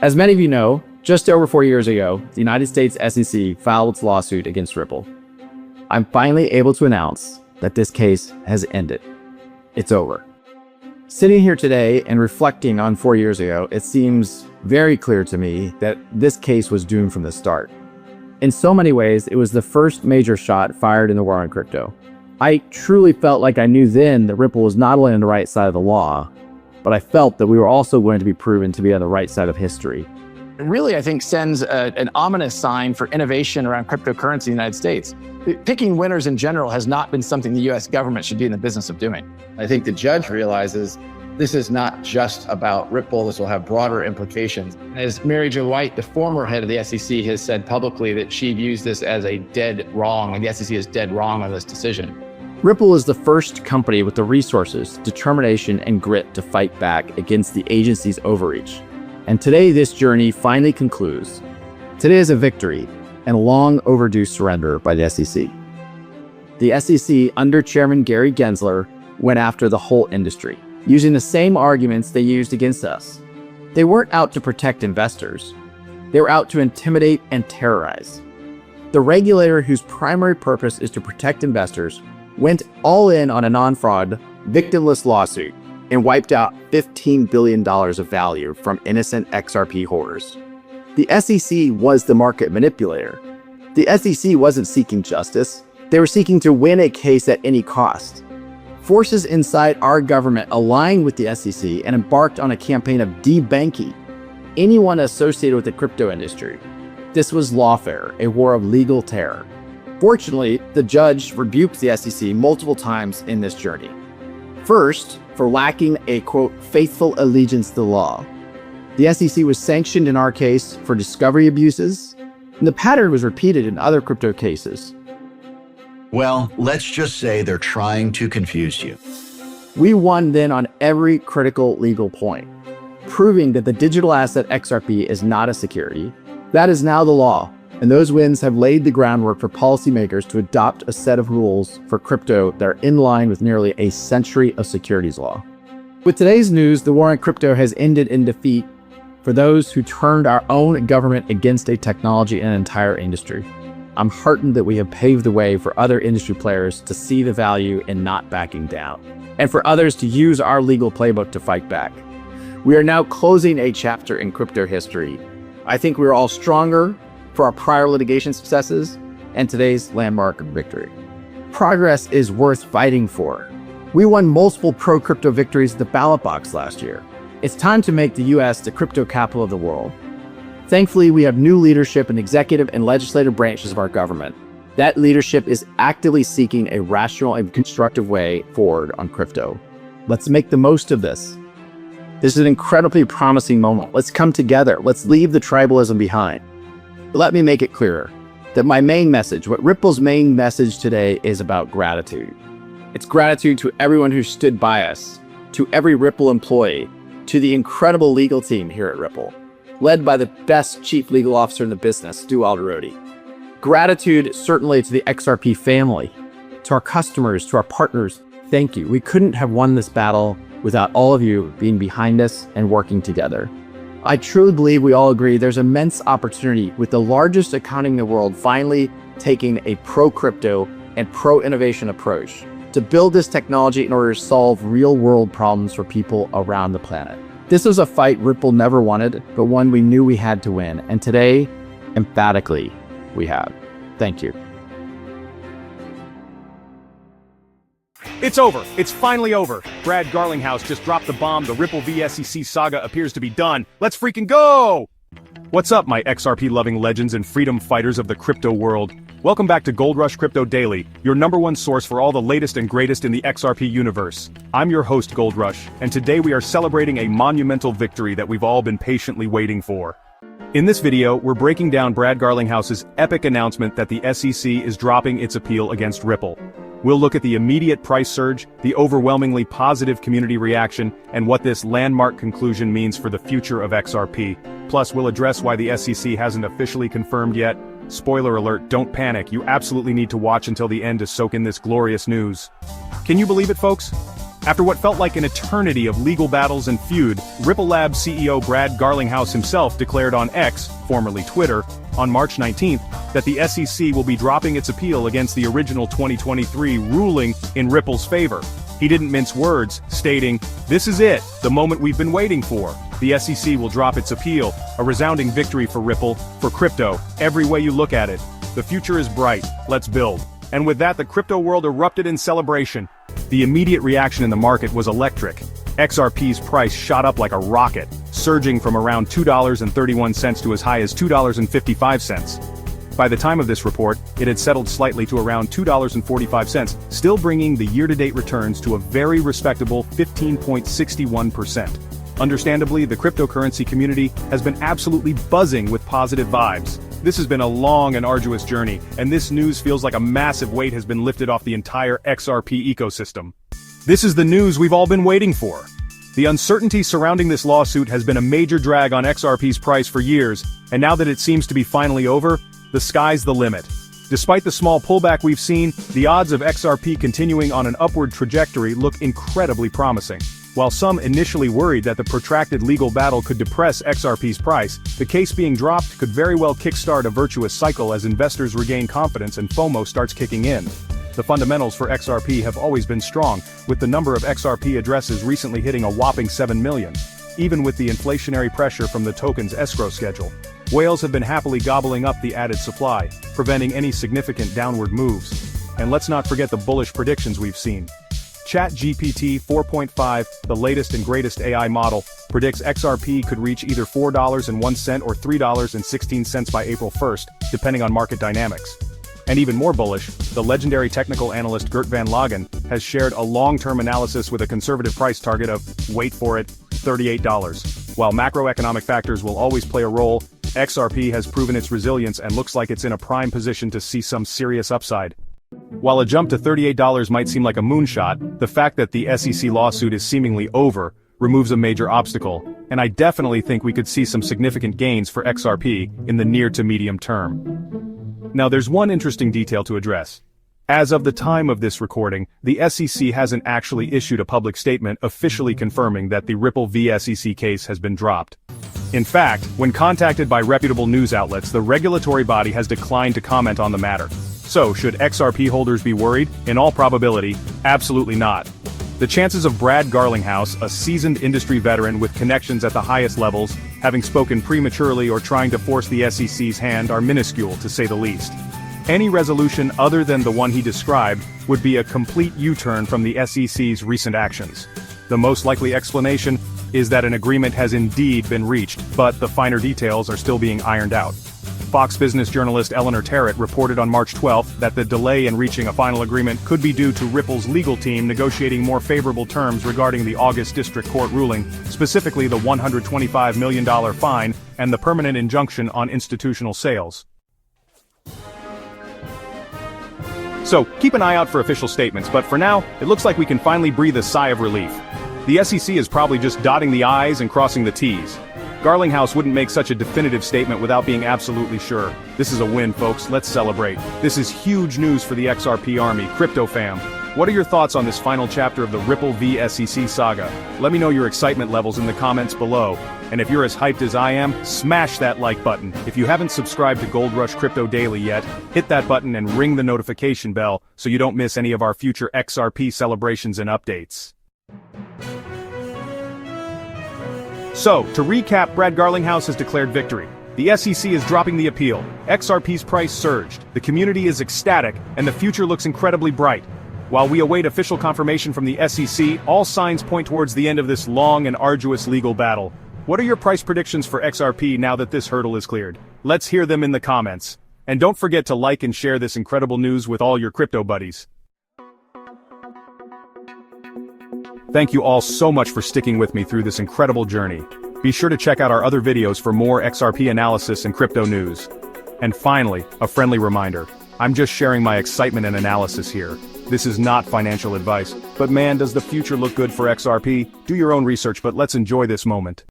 As many of you know, just over 4 years ago, the United States SEC filed its lawsuit against Ripple. I'm finally able to announce that this case has ended. It's over. Sitting here today and reflecting on 4 years ago, it seems very clear to me that this case was doomed from the start. In so many ways, it was the first major shot fired in the war on crypto. I truly felt like I knew then that Ripple was not only on the right side of the law, but I felt that we were also going to be proven to be on the right side of history. It really, I think, sends an ominous sign for innovation around cryptocurrency in the United States. Picking winners in general has not been something the US government should be in the business of doing. I think the judge realizes this is not just about Ripple, this will have broader implications. As Mary Jo White, the former head of the SEC, has said publicly that she views this as a dead wrong, and the SEC is dead wrong on this decision. Ripple is the first company with the resources, determination, and grit to fight back against the agency's overreach. And today, this journey finally concludes. Today is a victory and a long overdue surrender by the SEC. The SEC, under Chairman Gary Gensler, went after the whole industry, using the same arguments they used against us. They weren't out to protect investors. They were out to intimidate and terrorize. The regulator, whose primary purpose is to protect investors, went all in on a non-fraud, victimless lawsuit and wiped out $15 billion of value from innocent XRP holders. The SEC was the market manipulator. The SEC wasn't seeking justice. They were seeking to win a case at any cost. Forces inside our government aligned with the SEC and embarked on a campaign of debanking anyone associated with the crypto industry. This was lawfare, a war of legal terror. Fortunately, the judge rebuked the SEC multiple times in this journey. First, for lacking a, quote, faithful allegiance to the law. The SEC was sanctioned in our case for discovery abuses, and the pattern was repeated in other crypto cases. Well, let's just say they're trying to confuse you. We won then on every critical legal point, proving that the digital asset XRP is not a security. That is now the law. And those wins have laid the groundwork for policymakers to adopt a set of rules for crypto that are in line with nearly a century of securities law. With today's news, the war on crypto has ended in defeat for those who turned our own government against a technology and an entire industry. I'm heartened that we have paved the way for other industry players to see the value in not backing down, and for others to use our legal playbook to fight back. We are now closing a chapter in crypto history. I think we are all stronger for our prior litigation successes and today's landmark victory. Progress is worth fighting for. We won multiple pro-crypto victories at the ballot box last year. It's time to make the US the crypto capital of the world. Thankfully, we have new leadership in executive and legislative branches of our government. That leadership is actively seeking a rational and constructive way forward on crypto. Let's make the most of this. This is an incredibly promising moment. Let's come together. Let's leave the tribalism behind. Let me make it clearer that my main message, what Ripple's main message today, is about gratitude. It's gratitude to everyone who stood by us, to every Ripple employee, to the incredible legal team here at Ripple, led by the best chief legal officer in the business, Stu Alderodi. Gratitude certainly to the XRP family, to our customers, to our partners. Thank you. We couldn't have won this battle without all of you being behind us and working together. I truly believe we all agree there's immense opportunity with the largest economy in the world finally taking a pro-crypto and pro-innovation approach to build this technology in order to solve real-world problems for people around the planet. This was a fight Ripple never wanted, but one we knew we had to win. And today, emphatically, we have. Thank you. It's over. It's finally over. Brad Garlinghouse just dropped the bomb. The Ripple v SEC saga appears to be done. Let's freaking go! What's up, my XRP-loving legends and freedom fighters of the crypto world? Welcome back to Goldrush Crypto Daily, your #1 source for all the latest and greatest in the XRP universe. I'm your host, Goldrush, and today we are celebrating a monumental victory that we've all been patiently waiting for. In this video, we're breaking down Brad Garlinghouse's epic announcement that the SEC is dropping its appeal against Ripple. We'll look at the immediate price surge, the overwhelmingly positive community reaction, and what this landmark conclusion means for the future of XRP. Plus, we'll address why the SEC hasn't officially confirmed yet. Spoiler alert, don't panic, you absolutely need to watch until the end to soak in this glorious news. Can you believe it, folks? After what felt like an eternity of legal battles and feud, Ripple Labs CEO Brad Garlinghouse himself declared on X, formerly Twitter, on March 19th, that the SEC will be dropping its appeal against the original 2023 ruling in Ripple's favor. He didn't mince words, stating, "This is it, the moment we've been waiting for. The SEC will drop its appeal, a resounding victory for Ripple, for crypto, every way you look at it. The future is bright, let's build." And with that, the crypto world erupted in celebration. The immediate reaction in the market was electric. XRP's price shot up like a rocket, surging from around $2.31 to as high as $2.55. By the time of this report, it had settled slightly to around $2.45, still bringing the year-to-date returns to a very respectable 15.61%. Understandably, the cryptocurrency community has been absolutely buzzing with positive vibes. This has been a long and arduous journey, and this news feels like a massive weight has been lifted off the entire XRP ecosystem. This is the news we've all been waiting for. The uncertainty surrounding this lawsuit has been a major drag on XRP's price for years, and now that it seems to be finally over, the sky's the limit. Despite the small pullback we've seen, the odds of XRP continuing on an upward trajectory look incredibly promising. While some initially worried that the protracted legal battle could depress XRP's price, the case being dropped could very well kickstart a virtuous cycle as investors regain confidence and FOMO starts kicking in. The fundamentals for XRP have always been strong, with the number of XRP addresses recently hitting a whopping 7 million. Even with the inflationary pressure from the token's escrow schedule, whales have been happily gobbling up the added supply, preventing any significant downward moves. And let's not forget the bullish predictions we've seen. ChatGPT 4.5, the latest and greatest AI model, predicts XRP could reach either $4.01 or $3.16 by April 1st, depending on market dynamics. And even more bullish, the legendary technical analyst Gert van Lagen has shared a long-term analysis with a conservative price target of, wait for it, $38. While macroeconomic factors will always play a role, XRP has proven its resilience and looks like it's in a prime position to see some serious upside. While a jump to $38 might seem like a moonshot, the fact that the SEC lawsuit is seemingly over removes a major obstacle, and I definitely think we could see some significant gains for XRP in the near to medium term. Now there's one interesting detail to address. As of the time of this recording, the SEC hasn't actually issued a public statement officially confirming that the Ripple v. SEC case has been dropped. In fact, when contacted by reputable news outlets, the regulatory body has declined to comment on the matter. So, should XRP holders be worried? In all probability, absolutely not. The chances of Brad Garlinghouse, a seasoned industry veteran with connections at the highest levels, having spoken prematurely or trying to force the SEC's hand are minuscule, to say the least. Any resolution other than the one he described would be a complete U-turn from the SEC's recent actions. The most likely explanation is that an agreement has indeed been reached, but the finer details are still being ironed out. Fox Business journalist Eleanor Terrett reported on March 12th that the delay in reaching a final agreement could be due to Ripple's legal team negotiating more favorable terms regarding the August District Court ruling, specifically the $125 million fine and the permanent injunction on institutional sales. So, keep an eye out for official statements, but for now, it looks like we can finally breathe a sigh of relief. The SEC is probably just dotting the I's and crossing the T's. Garlinghouse wouldn't make such a definitive statement without being absolutely sure. This is a win, folks. Let's celebrate. This is huge news for the XRP army, crypto fam. What are your thoughts on this final chapter of the Ripple v. SEC saga? Let me know your excitement levels in the comments below. And if you're as hyped as I am, smash that like button. If you haven't subscribed to Gold Rush Crypto Daily yet, hit that button and ring the notification bell so you don't miss any of our future XRP celebrations and updates. So, to recap, Brad Garlinghouse has declared victory. The SEC is dropping the appeal. XRP's price surged. The community is ecstatic, and the future looks incredibly bright. While we await official confirmation from the SEC, all signs point towards the end of this long and arduous legal battle. What are your price predictions for XRP now that this hurdle is cleared? Let's hear them in the comments. And don't forget to like and share this incredible news with all your crypto buddies. Thank you all so much for sticking with me through this incredible journey. Be sure to check out our other videos for more XRP analysis and crypto news. And finally, a friendly reminder. I'm just sharing my excitement and analysis here. This is not financial advice. But man, does the future look good for XRP? Do your own research, but let's enjoy this moment.